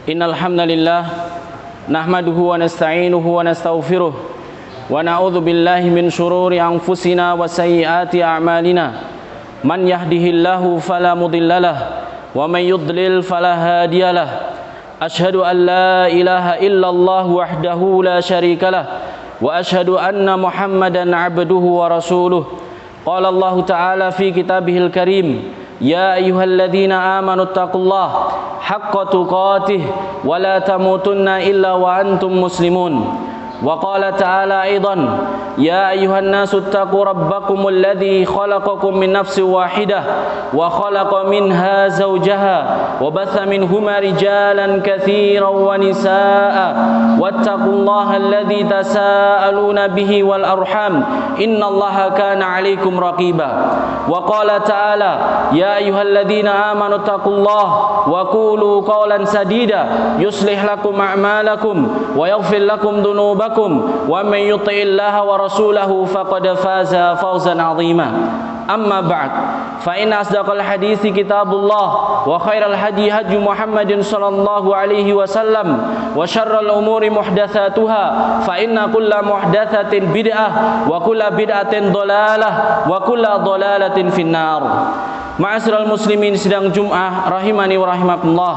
Innal hamdalillah nahmaduhu wa nasta'inuhu wa nastaghfiruh wa na'udzu billahi min shururi anfusina wa sayyiati a'malina. Man yahdihillahu fala mudhillalah wa man yudlil fala hadiyalah. Ashhadu an la ilaha illallah wahdahu la syarikalah wa ashhadu anna Muhammadan 'abduhu wa rasuluh. Qala Allah ta'ala fi kitabihil karim, ya ayyuhalladzina amanu taqullaha haqqa tuqatih wa la tamutunna illa wa antum muslimun. Wa qala ta'ala aidan, ya ayyuhan nasu taqu rabbakumul ladzi khalaqakum min nafsin wahidah wa khalaqa minha zawjaha wa batha minhuma rijalan katsiran wa nisaa'a wattaqullaha alladzi tasaaluna bihi wal arham innallaha kana 'alaikum raqiba. Wa qala ta'ala, ya ayyuhalladzina amanu taqullaha wa qulu qawlan sadida yuslih lakum a'malakum wa yaghfir lakum dhunubakum wa man yuti'illaha wa rasulahu faqad faza fawzan 'azima. Amma ba'd, fa inna asdaqal hadithi kitabullah wa khairal hadi hadi Muhammadin sallallahu alaihi wasallam wa syarrul umuri muhdatsatuha fa inna kulla muhdatsatin bid'ah wa kulla bid'atin dhalalah wa kulla dhalalatin finnar. Ma'asyiral muslimin sidang Jumat rahimani wa rahimakumullah.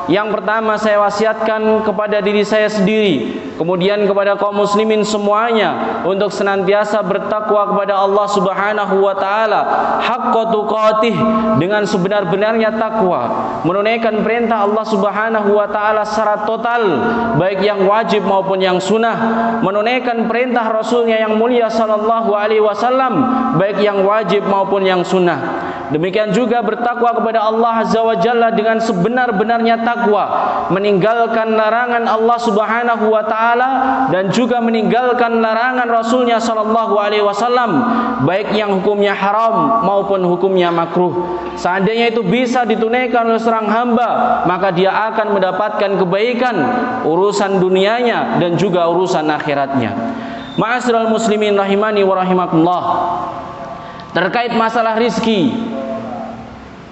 Yang pertama saya wasiatkan kepada diri saya sendiri, kemudian kepada kaum muslimin semuanya, untuk senantiasa bertakwa kepada Allah Subhanahu wa taala haqqa tuqatih, dengan sebenar-benarnya takwa, menunaikan perintah Allah Subhanahu wa taala secara total, baik yang wajib maupun yang sunnah, menunaikan perintah Rasulnya yang mulia sallallahu alaihi wasallam, baik yang wajib maupun yang sunnah. Demikian juga bertakwa kepada Allah Azza wa Jalla dengan sebenar-benarnya takwa, meninggalkan larangan Allah Subhanahu wa taala dan juga meninggalkan larangan Rasulnya sallallahu alaihi wasallam, baik yang hukumnya haram maupun hukumnya makruh. Seandainya itu bisa ditunaikan oleh seorang hamba, maka dia akan mendapatkan kebaikan urusan dunianya dan juga urusan akhiratnya. Ma'asyiral muslimin rahimani wa rahimakumullah. Terkait masalah rizki,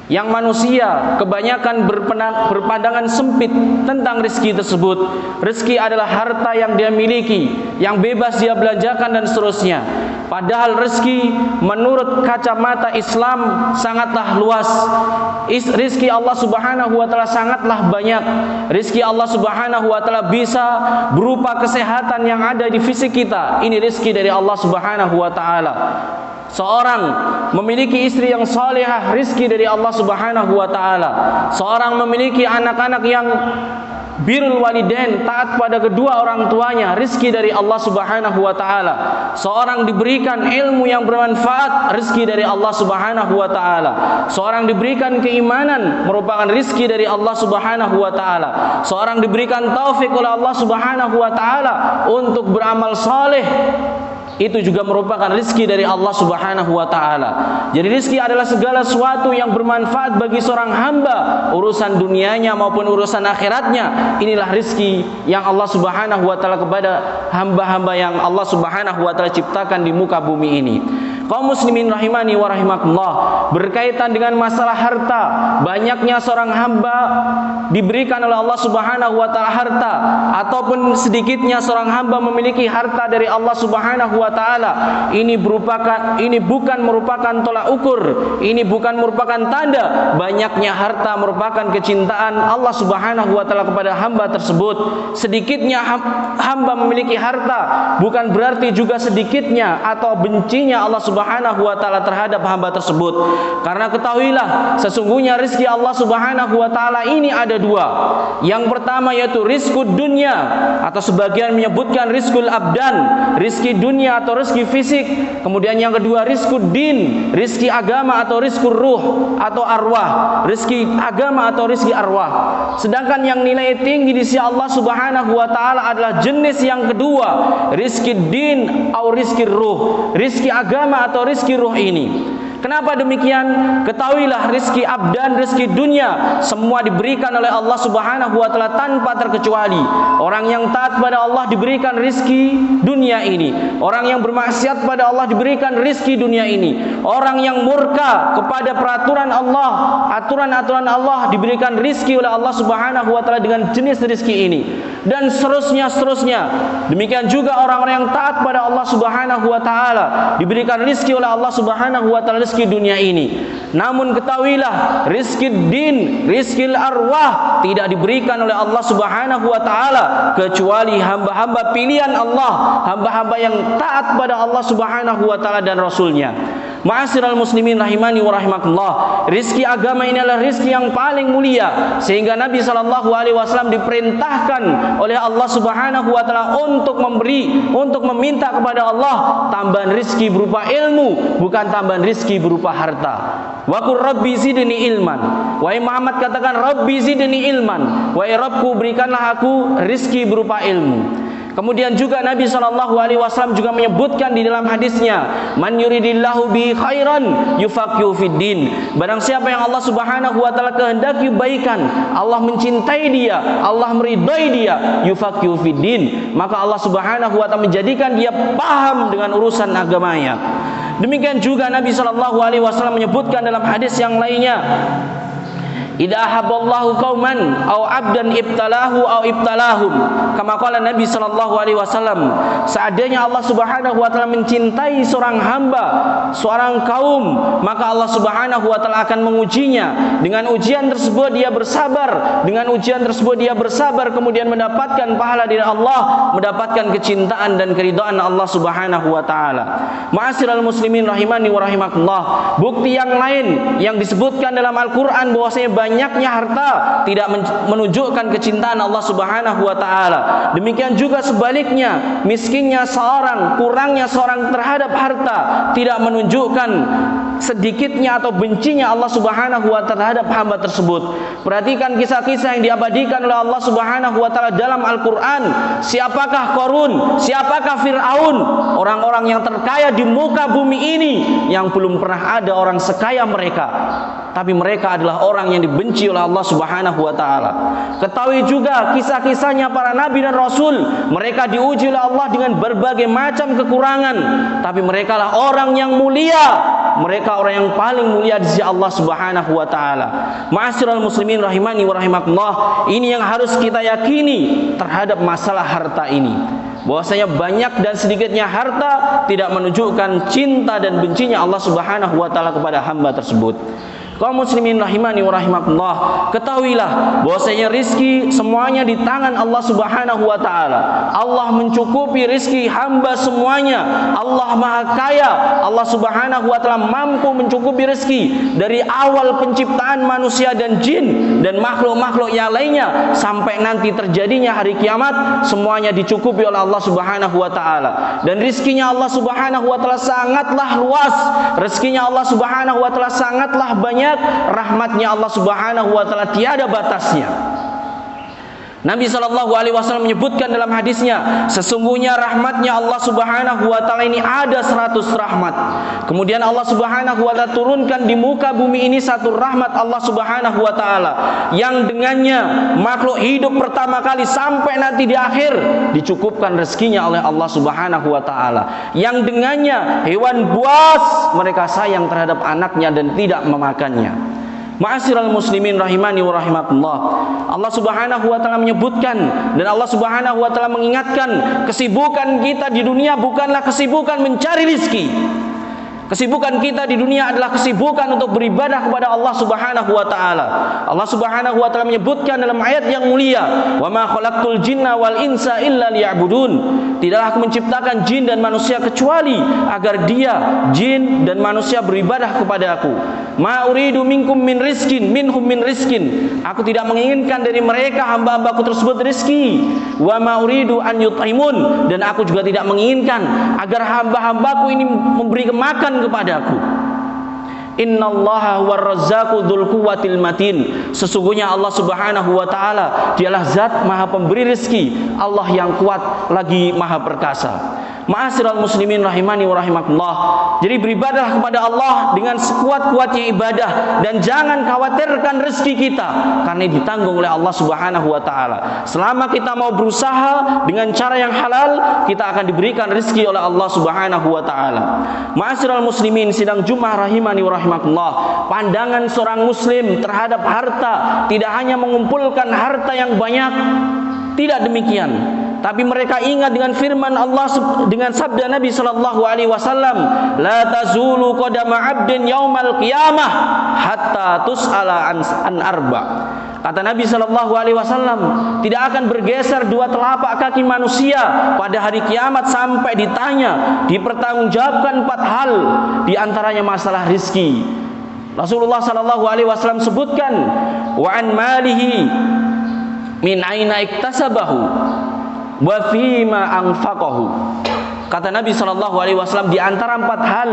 yang manusia kebanyakan berpandangan sempit tentang rezeki tersebut. Rezeki adalah harta yang dia miliki, yang bebas dia belanjakan dan seterusnya. Padahal rezeki menurut kacamata Islam sangatlah luas. Rezeki Allah Subhanahu wa taala sangatlah banyak. Rezeki Allah Subhanahu wa taala bisa berupa kesehatan yang ada di fisik kita. Ini rezeki dari Allah Subhanahu wa taala. Seorang memiliki istri yang salihah, rizki dari Allah Subhanahu wa taala. Seorang memiliki anak-anak yang birrul walidain, taat pada kedua orang tuanya, rizki dari Allah Subhanahu wa taala. Seorang diberikan ilmu yang bermanfaat, rizki dari Allah Subhanahu wa taala. Seorang diberikan keimanan, merupakan rizki dari Allah Subhanahu wa taala. Seorang diberikan taufik oleh Allah Subhanahu wa taala untuk beramal saleh, itu juga merupakan rizki dari Allah Subhanahu wa taala. Jadi rizki adalah segala sesuatu yang bermanfaat bagi seorang hamba, urusan dunianya maupun urusan akhiratnya. Inilah rizki yang Allah Subhanahu wa taala kepada hamba-hamba yang Allah Subhanahu wa taala ciptakan di muka bumi ini. Kaum muslimin rahimani wa rahimakumullah, berkaitan dengan masalah harta, banyaknya seorang hamba diberikan oleh Allah Subhanahu wa taala harta, ataupun sedikitnya seorang hamba memiliki harta dari Allah Subhanahu wa taala, ini bukan merupakan tolak ukur, ini bukan merupakan tanda banyaknya harta merupakan kecintaan Allah Subhanahu wa taala kepada hamba tersebut. Sedikitnya hamba memiliki harta bukan berarti juga sedikitnya atau bencinya Allah Subhanahu wa taala terhadap hamba tersebut. Karena ketahuilah, sesungguhnya rezeki Allah Subhanahu wa taala ini ada dua. Yang pertama yaitu rizqud dunya, atau sebagian menyebutkan rizqul abdan, rizki dunia atau rizki fisik. Kemudian yang kedua rizqud din, rizki agama atau rizqur ruh atau arwah, rizki agama atau rizki arwah. Sedangkan yang nilai tinggi di sisi Allah Subhanahu wa taala adalah jenis yang kedua, rizki din atau rizki ruh, rizki agama atau rizki ruh ini. Kenapa demikian? Ketahuilah rizki abdan, rizki dunia semua diberikan oleh Allah Subhanahu wa taala tanpa terkecuali. Orang yang taat pada Allah diberikan rizki dunia ini. Orang yang bermaksiat pada Allah diberikan rizki dunia ini. Orang yang murka kepada peraturan Allah, aturan-aturan Allah diberikan rizki oleh Allah Subhanahu wa taala dengan jenis rizki ini. Dan seterusnya. Demikian juga orang-orang yang taat pada Allah Subhanahu wa taala diberikan rizki oleh Allah Subhanahu wa taala rizki dunia ini. Namun ketahuilah rizki din, rizki arwah tidak diberikan oleh Allah Subhanahu wa taala kecuali hamba-hamba pilihan Allah, hamba-hamba yang taat pada Allah Subhanahu wa taala dan Rasulnya. Ma'asyiral muslimin rahimani wa rahimakumullah, rizki agama ini adalah rizki yang paling mulia, sehingga Nabi SAW diperintahkan oleh Allah Subhanahu wa taala untuk meminta kepada Allah tambahan rizki berupa ilmu, bukan tambahan rizki berupa harta. Wa qur rabbi zidni ilman. Wahai Muhammad, katakan Rabbi zidni ilman, wahai Rabbku berikanlah aku rizki berupa ilmu. Kemudian juga Nabi SAW juga menyebutkan di dalam hadisnya, man yuridillahu bi khairan yufaqihu fiddin. Barang siapa yang Allah Subhanahu wa taala kehendaki kebaikan, Allah mencintai dia, Allah meridai dia, yufaqihu fiddin, maka Allah Subhanahu wa taala menjadikan dia paham dengan urusan agamanya. Demikian juga Nabi SAW menyebutkan dalam hadis yang lainnya, idza ahabballahu qauman aw abdan ibtalahu aw ibtalahum, kama qala Nabi sallallahu alaihi wasallam, seandainya Allah Subhanahu wa taala mencintai seorang hamba, seorang kaum, maka Allah Subhanahu wa taala akan mengujinya. Dengan ujian tersebut dia bersabar, kemudian mendapatkan pahala dari Allah, mendapatkan kecintaan dan keridhaan Allah Subhanahu wa taala. Ma'asyiral muslimin rahimani wa rahimakumullah, bukti yang lain yang disebutkan dalam Al-Qur'an bahwasanya banyaknya harta tidak menunjukkan kecintaan Allah Subhanahu wa taala. Demikian juga sebaliknya, miskinnya seorang, kurangnya seorang terhadap harta tidak menunjukkan sedikitnya atau bencinya Allah Subhanahu wa taala terhadap hamba tersebut. Perhatikan kisah-kisah yang diabadikan oleh Allah Subhanahu wa taala dalam Al-Qur'an. Siapakah Qarun? Siapakah Firaun? Orang-orang yang terkaya di muka bumi ini yang belum pernah ada orang sekaya mereka. Tapi mereka adalah orang yang dibenci oleh Allah Subhanahu wa taala. Ketahui juga kisah-kisahnya para nabi dan rasul. Mereka diuji oleh Allah dengan berbagai macam kekurangan, tapi mereka lah orang yang mulia. Mereka orang yang paling mulia di sisi Allah Subhanahu wa taala. Ma'asyiral muslimin rahimani wa rahimakumullah, ini yang harus kita yakini terhadap masalah harta ini. Bahwasanya banyak dan sedikitnya harta tidak menunjukkan cinta dan bencinya Allah Subhanahu wa taala kepada hamba tersebut. Kaum muslimin rahimani wa rahimakumullah, ketahuilah bahwasanya rizki semuanya di tangan Allah Subhanahu wa taala. Allah mencukupi rizki hamba semuanya. Allah Maha Kaya. Allah Subhanahu wa taala mampu mencukupi rizki dari awal penciptaan manusia dan jin dan makhluk-makhluk yang lainnya sampai nanti terjadinya hari kiamat, semuanya dicukupi oleh Allah Subhanahu wa taala. Dan rizkinya Allah Subhanahu wa taala sangatlah luas. Rizkinya Allah Subhanahu wa taala sangatlah banyak. Rahmatnya Allah Subhanahu wa taala tiada batasnya. Nabi SAW menyebutkan dalam hadisnya, sesungguhnya rahmatnya Allah Subhanahu wa taala ini ada 100 rahmat. Kemudian Allah Subhanahu wa taala turunkan di muka bumi ini satu rahmat Allah Subhanahu wa taala yang dengannya makhluk hidup pertama kali sampai nanti di akhir dicukupkan rezekinya oleh Allah Subhanahu wa taala. Yang dengannya hewan buas mereka sayang terhadap anaknya dan tidak memakannya. Ma'asyiral muslimin rahimani wa rahimakumullah, Allah Subhanahu wa taala menyebutkan dan Allah Subhanahu wa taala mengingatkan, kesibukan kita di dunia bukanlah kesibukan mencari rizki. Kesibukan kita di dunia adalah kesibukan untuk beribadah kepada Allah Subhanahu wa taala. Allah Subhanahu wa taala menyebutkan dalam ayat yang mulia, "Wa ma khalaqtul jinna wal insa illa liya'budun." Tidaklah aku menciptakan jin dan manusia kecuali agar dia, jin dan manusia beribadah kepada aku. Ma uridu minkum min rizkin, minhum min rizkin. Aku tidak menginginkan dari mereka hamba-hambaku tersebut rizki. Wa ma uridu an yut'imun, dan aku juga tidak menginginkan agar hamba-hambaku ini memberi makan kepadaku. Innallaha huwarrazzaqu dzul quwwatil matin. Sesungguhnya Allah Subhanahu wa taala dialah zat maha pemberi rezeki, Allah yang kuat lagi maha perkasa. Ma'asyiral muslimin rahimani wa rahimakumullah. Jadi beribadahlah kepada Allah dengan sekuat-kuatnya ibadah, dan jangan khawatirkan rezeki kita karena ditanggung oleh Allah Subhanahu wa taala. Selama kita mau berusaha dengan cara yang halal, kita akan diberikan rezeki oleh Allah Subhanahu wa taala. Ma'asyiral muslimin sidang Jumat rahimani wa rahimakumullah. Pandangan seorang muslim terhadap harta tidak hanya mengumpulkan harta yang banyak, tidak demikian. Tapi mereka ingat dengan firman Allah, dengan sabda Nabi sallallahu alaihi wasallam, la tazulu qadama 'abdin yaumal qiyamah hatta tus'ala an arba. Kata Nabi sallallahu alaihi wasallam, tidak akan bergeser dua telapak kaki manusia pada hari kiamat sampai ditanya, dipertanggungjawabkan 4 hal, di antaranya masalah rizki. Rasulullah sallallahu alaihi wasallam sebutkan, wa an malihi min aina iktasabahu wa fima anfaqahu. Kata Nabi sallallahu alaihi wasallam, di antara 4 hal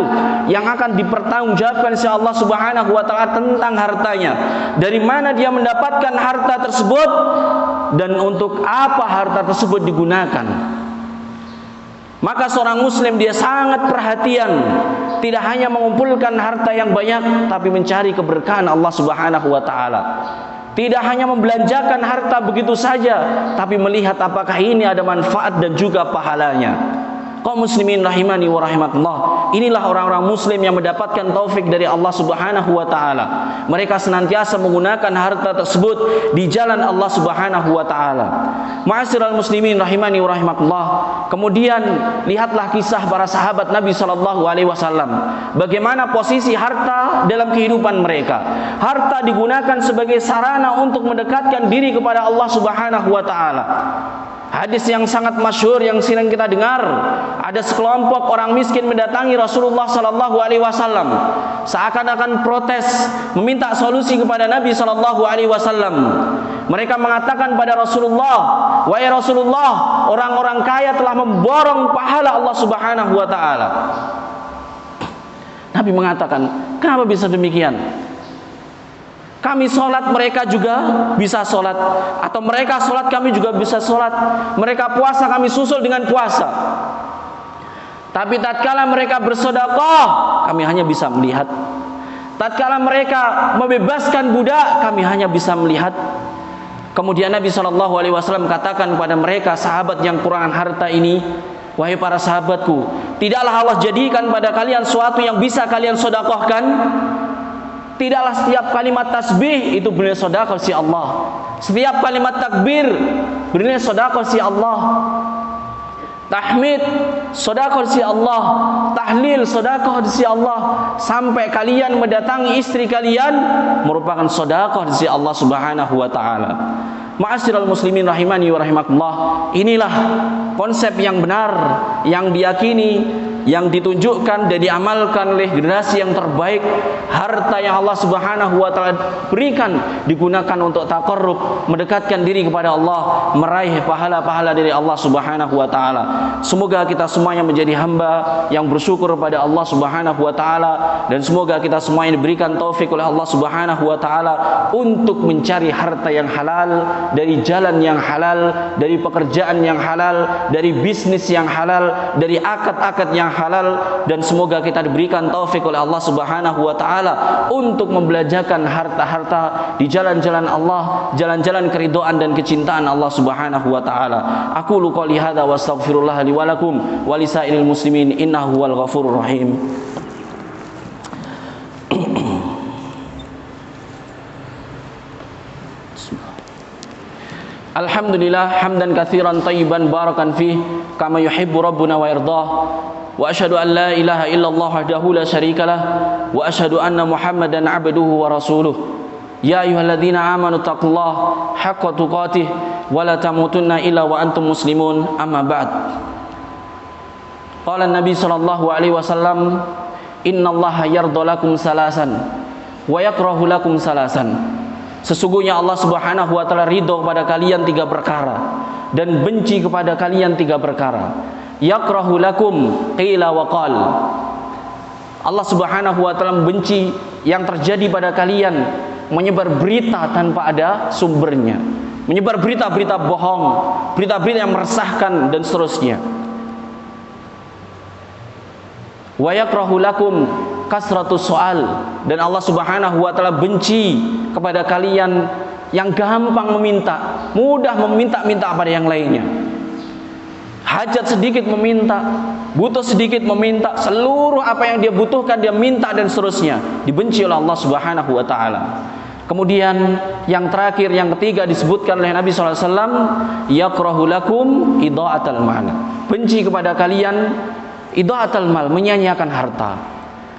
yang akan dipertanggungjawabkan oleh Allah Subhanahu wa taala tentang hartanya, dari mana dia mendapatkan harta tersebut dan untuk apa harta tersebut digunakan. Maka seorang muslim dia sangat perhatian, tidak hanya mengumpulkan harta yang banyak, tapi mencari keberkahan Allah Subhanahu wa taala. Tidak hanya membelanjakan harta begitu saja, tapi melihat apakah ini ada manfaat dan juga pahalanya. Kaum muslimin rahimani wa rahimakumullah, inilah orang-orang muslim yang mendapatkan taufik dari Allah Subhanahu wa taala. Mereka senantiasa menggunakan harta tersebut di jalan Allah Subhanahu wa taala. Ma'asyiral muslimin rahimani wa rahimakumullah. Kemudian lihatlah kisah para sahabat Nabi sallallahu alaihi wasallam. Bagaimana posisi harta dalam kehidupan mereka. Harta digunakan sebagai sarana untuk mendekatkan diri kepada Allah Subhanahu wa taala. Hadis yang sangat masyhur yang sering kita dengar, ada sekelompok orang miskin mendatangi Rasulullah sallallahu alaihi wasallam, seakan-akan protes, meminta solusi kepada Nabi sallallahu alaihi wasallam. Mereka mengatakan pada Rasulullah, "Wahai Rasulullah, orang-orang kaya telah memborong pahala Allah Subhanahu wa taala." Nabi mengatakan, "Kenapa bisa demikian? Kami sholat, mereka juga bisa sholat, atau mereka sholat, kami juga bisa sholat. Mereka puasa, kami susul dengan puasa. Tapi tatkala mereka bersedekah, kami hanya bisa melihat. Tatkala mereka membebaskan budak, kami hanya bisa melihat." Kemudian Nabi SAW katakan kepada mereka, sahabat yang kurangan harta ini, "Wahai para sahabatku, tidaklah Allah jadikan pada kalian suatu yang bisa kalian sedekahkan? Tidaklah setiap kalimat tasbih itu bernilai sedekah si Allah. Setiap kalimat takbir bernilai sedekah si Allah. Tahmid sedekah si Allah, tahlil sedekah si Allah, sampai kalian mendatangi istri kalian merupakan sedekah si Allah Subhanahu wa taala." Ma'asyiral muslimin rahimani wa rahimakumullah, inilah konsep yang benar, yang diyakini, yang ditunjukkan dan diamalkan oleh generasi yang terbaik. Harta yang Allah Subhanahu wa taala berikan digunakan untuk taqarrub, mendekatkan diri kepada Allah, meraih pahala-pahala dari Allah Subhanahu wa taala. Semoga kita semuanya menjadi hamba yang bersyukur kepada Allah Subhanahu wa taala, dan semoga kita semuanya diberikan taufik oleh Allah Subhanahu wa taala untuk mencari harta yang halal, dari jalan yang halal, dari pekerjaan yang halal, dari bisnis yang halal, dari akad-akad yang halal, dan semoga kita diberikan taufik oleh Allah Subhanahu wa taala untuk membelanjakan harta-harta di jalan-jalan Allah, jalan-jalan keridhaan dan kecintaan Allah Subhanahu wa taala. Aqulu qouli hadza wa astaghfirullah li wa lakum wa lisairil muslimin innahu huwal ghafurur rahim. Alhamdulillah hamdan katsiran thayyiban barakan fih kama yuhibbu rabbuna wa yardah. Wa asyhadu an la ilaha illallah wahdahu la syarikalah wa asyhadu anna Muhammadan 'abduhu wa rasuluh. Ya ayyuhalladzina amanu taqullaha haqqa tuqatih wa la tamutunna illa wa antum muslimun. Amma ba'd. Qala an-nabi sallallahu alaihi wasallam, "Innallaha yardha lakum salasan wa yakrahu lakum salasan." Sesungguhnya Allah Subhanahu wa taala ridho kepada kalian 3 perkara dan benci kepada kalian 3 perkara. Yakrahu lakum qila wa qal. Allah Subhanahu wa taala membenci yang terjadi pada kalian menyebar berita tanpa ada sumbernya, menyebar berita-berita bohong, berita-berita yang meresahkan dan seterusnya. Wa yakrahu lakum kasratus soal, dan Allah Subhanahu wa taala benci kepada kalian yang gampang meminta, mudah meminta-minta pada yang lainnya. Hajat sedikit meminta, butuh sedikit meminta, seluruh apa yang dia butuhkan dia minta dan seterusnya, dibenci oleh Allah Subhanahu wa taala. Kemudian yang terakhir, yang ketiga disebutkan oleh Nabi SAW, yakrahu lakum idha'atal mal, benci kepada kalian idha'atal mal, menyanyiakan harta.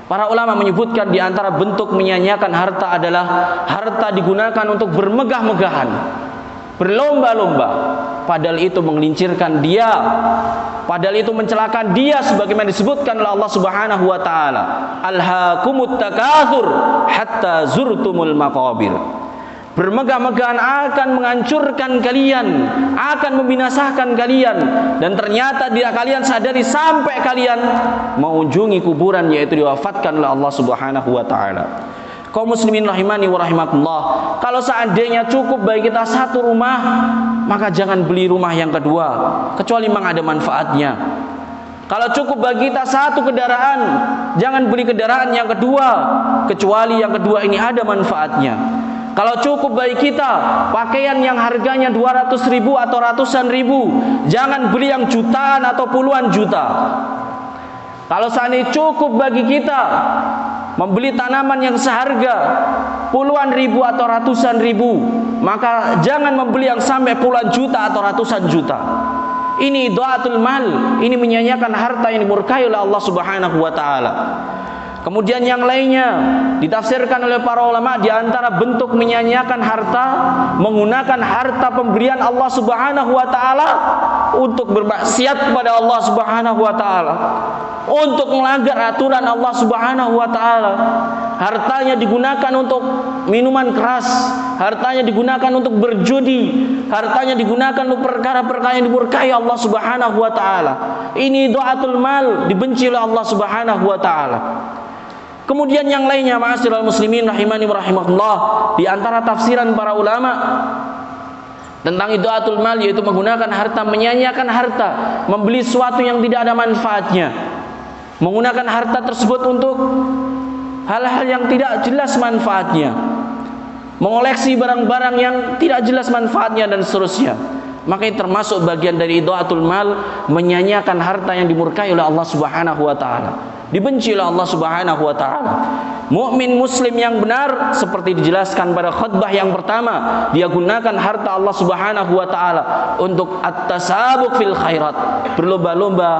Para ulama menyebutkan di antara bentuk menyanyiakan harta adalah harta digunakan untuk bermegah-megahan, berlomba-lomba, padahal itu menggelincirkan dia, padahal itu mencelakakan dia, sebagaimana disebutkan oleh Allah Subhanahu wa taala, alhaakumut takatsur hatta zurtumul maqabir. Bermegah-megahan akan menghancurkan kalian, akan membinasakan kalian, dan ternyata dia kalian sadari sampai kalian mengunjungi kuburan, yaitu diwafatkan oleh Allah Subhanahu wa taala. Kaum muslimin rahimani wa rahimakumullah, kalau seandainya cukup bagi kita satu rumah, maka jangan beli rumah yang kedua kecuali memang ada manfaatnya. Kalau cukup bagi kita satu kendaraan, jangan beli kendaraan yang kedua kecuali yang kedua ini ada manfaatnya. Kalau cukup bagi kita pakaian yang harganya 200 ribu atau ratusan ribu, jangan beli yang jutaan atau puluhan juta. Kalau seandainya cukup bagi kita membeli tanaman yang seharga puluhan ribu atau ratusan ribu, maka jangan membeli yang sampai puluhan juta atau ratusan juta. Ini idha'atul mal, ini menyanyiakan harta yang dimurkai oleh Allah Subhanahu wa taala. Kemudian yang lainnya ditafsirkan oleh para ulama, di antara bentuk menyanyiakan harta, menggunakan harta pemberian Allah Subhanahu wa taala untuk bermaksiat kepada Allah Subhanahu wa taala, untuk melanggar aturan Allah Subhanahu wa taala. Hartanya digunakan untuk minuman keras, hartanya digunakan untuk berjudi, hartanya digunakan untuk perkara-perkara yang dimurkai Allah Subhanahu wa taala. Ini idha'atul mal, dibenci oleh Allah Subhanahu wa taala. Kemudian yang lainnya, ma'asyiral muslimin rahimani wa rahimakumullah, di antara tafsiran para ulama tentang idha'atul mal, yaitu menggunakan harta, menyanyiakan harta, membeli sesuatu yang tidak ada manfaatnya, menggunakan harta tersebut untuk hal-hal yang tidak jelas manfaatnya, mengoleksi barang-barang yang tidak jelas manfaatnya dan seterusnya. Maka ini termasuk bagian dari idha'atul mal, menyanyiakan harta yang dimurkai oleh Allah Subhanahu wa taala, dibenci oleh Allah Subhanahu wa taala. Mukmin muslim yang benar, seperti dijelaskan pada khutbah yang pertama, dia gunakan harta Allah Subhanahu wa taala untuk at-tasabuq fil khairat, berlomba-lomba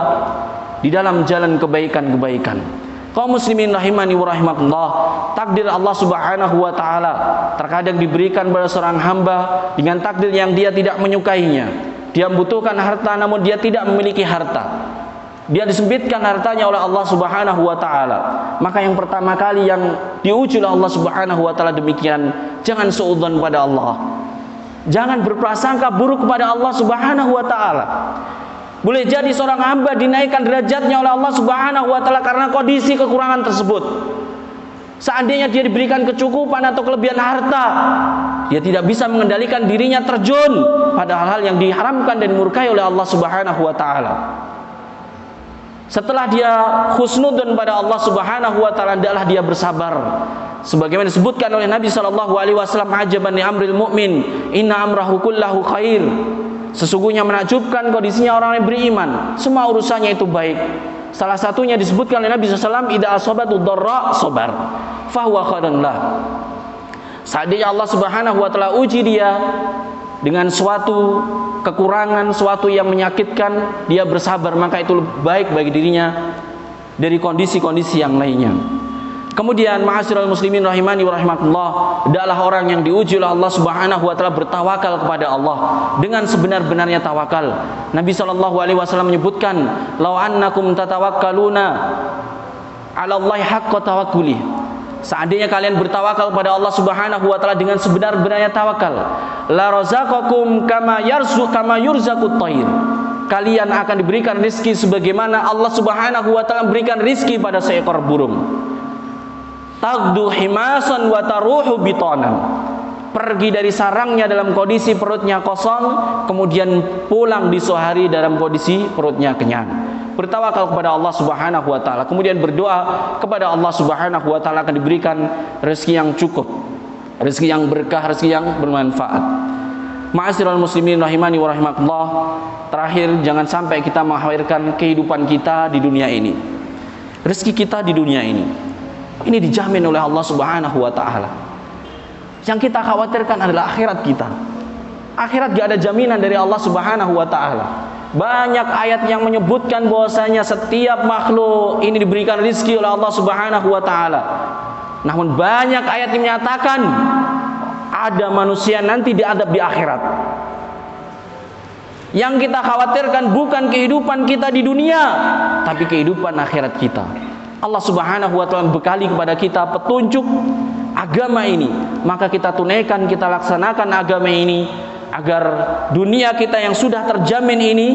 di dalam jalan kebaikan-kebaikan. Kaum muslimin rahimani wa rahimakumullah, takdir Allah Subhanahu wa taala terkadang diberikan pada seorang hamba dengan takdir yang dia tidak menyukainya. Dia membutuhkan harta namun dia tidak memiliki harta. Dia disempitkan hartanya oleh Allah Subhanahu wa taala. Maka yang pertama kali yang diuji oleh Allah Subhanahu wa taala demikian, jangan suudzon pada Allah. Jangan berprasangka buruk kepada Allah Subhanahu wa taala. Boleh jadi seorang hamba dinaikkan derajatnya oleh Allah Subhanahu wa taala karena kondisi kekurangan tersebut. Seandainya dia diberikan kecukupan atau kelebihan harta, dia tidak bisa mengendalikan dirinya terjun pada hal-hal yang diharamkan dan dimurkai oleh Allah Subhanahu wa taala. Setelah dia husnudun pada Allah Subhanahu wa taala, hendaklah dia bersabar. Sebagaimana disebutkan oleh Nabi sallallahu alaihi wasallam, ajaban li amril mu'min, inna amrahu kullahu khair. Sesungguhnya menakjubkan kondisinya orang yang beriman, semua urusannya itu baik. Salah satunya disebutkan oleh Nabi SAW, idza asabatu dharra sabar fahuwa khairun lah. Seandainya Allah Subhanahu wa taala uji dia dengan suatu kekurangan, suatu yang menyakitkan, dia bersabar, maka itu lebih baik bagi dirinya dari kondisi-kondisi yang lainnya. Kemudian ma'asyiral muslimin rahimani wa rahimakumullah, adalah orang yang diuji oleh Allah Subhanahu wa taala bertawakal kepada Allah dengan sebenar-benarnya tawakal. Nabi sallallahu alaihi wasallam menyebutkan, "Law annakum tatawakkaluna 'ala Allahi haqqa tawakkuli." Seandainya kalian bertawakal kepada Allah Subhanahu wa taala dengan sebenar-benarnya tawakal, la razaqakum kama yurzaqut thair. Kalian akan diberikan rizki sebagaimana Allah Subhanahu wa taala memberikan rizki pada seekor burung. Tagdu himasan wa taruhu bitanan. pergi dari sarangnya dalam kondisi perutnya kosong, kemudian pulang di sore hari dalam kondisi perutnya kenyang. Bertawakal kepada Allah Subhanahu wa taala, kemudian berdoa kepada Allah Subhanahu wa taala akan diberikan rezeki yang cukup, rezeki yang berkah, rezeki yang bermanfaat. Ma'asyiral muslimin rahimani wa rahimakumullah. Terakhir, jangan sampai kita mengkhawatirkan kehidupan kita di dunia ini. Rezeki kita di dunia ini dijamin oleh Allah Subhanahu wa taala. Yang kita khawatirkan adalah akhirat kita. Akhirat gak ada jaminan dari Allah Subhanahu wa taala. Banyak ayat yang menyebutkan bahwasanya setiap makhluk ini diberikan rizki oleh Allah Subhanahu wa taala. Namun banyak ayat yang menyatakan ada manusia nanti diadab di akhirat. Yang kita khawatirkan bukan kehidupan kita di dunia, tapi kehidupan akhirat kita. Allah Subhanahu wa taala bekali kepada kita petunjuk agama ini, maka kita tunaikan, kita laksanakan agama ini agar dunia kita yang sudah terjamin ini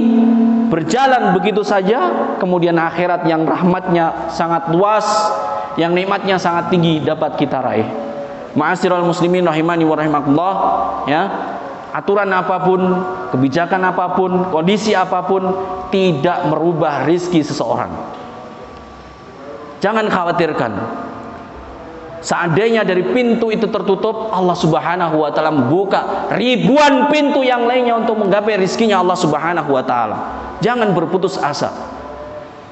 berjalan begitu saja, kemudian akhirat yang rahmatnya sangat luas, yang nikmatnya sangat tinggi dapat kita raih. Ma'asyiral muslimin rahimani wa rahimakumullah, ya. Aturan apapun, kebijakan apapun, kondisi apapun tidak merubah rizki seseorang. Jangan khawatirkan. Seandainya dari pintu itu tertutup, Allah Subhanahu wa taala membuka ribuan pintu yang lainnya untuk menggapai rizkinya Allah Subhanahu wa taala. Jangan berputus asa.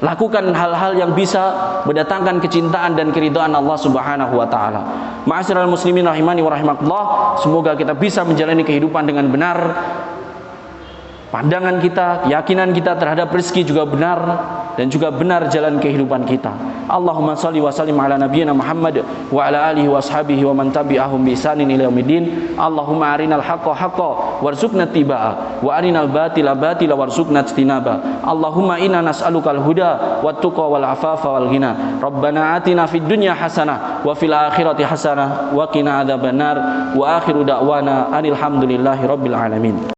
Lakukan hal-hal yang bisa mendatangkan kecintaan dan keridhaan Allah Subhanahu wa taala. Ma'asyiral muslimin rahimani wa rahimakumullah, semoga kita bisa menjalani kehidupan dengan benar. Pandangan kita, keyakinan kita terhadap rezeki juga benar, dan juga benar jalan kehidupan kita. Allahumma shalli wa sallim ala nabiyyina Muhammad wa ala alihi wa ashabihi wa man tabi'ahum bi ihsanin ila yaumiddin. Allahumma arinal haqqa haqqan warzuqna ittiba'a wa arinal batila batila warzuqna ijtinaba. Allahumma inna nas'alukal huda wat tuqa wal afafa wal ghina. Rabbana atina fid dunya hasanah wa fil akhirati hasanah wa qina adzabannar. Wa akhiru da'wana alhamdulillahi rabbil alamin.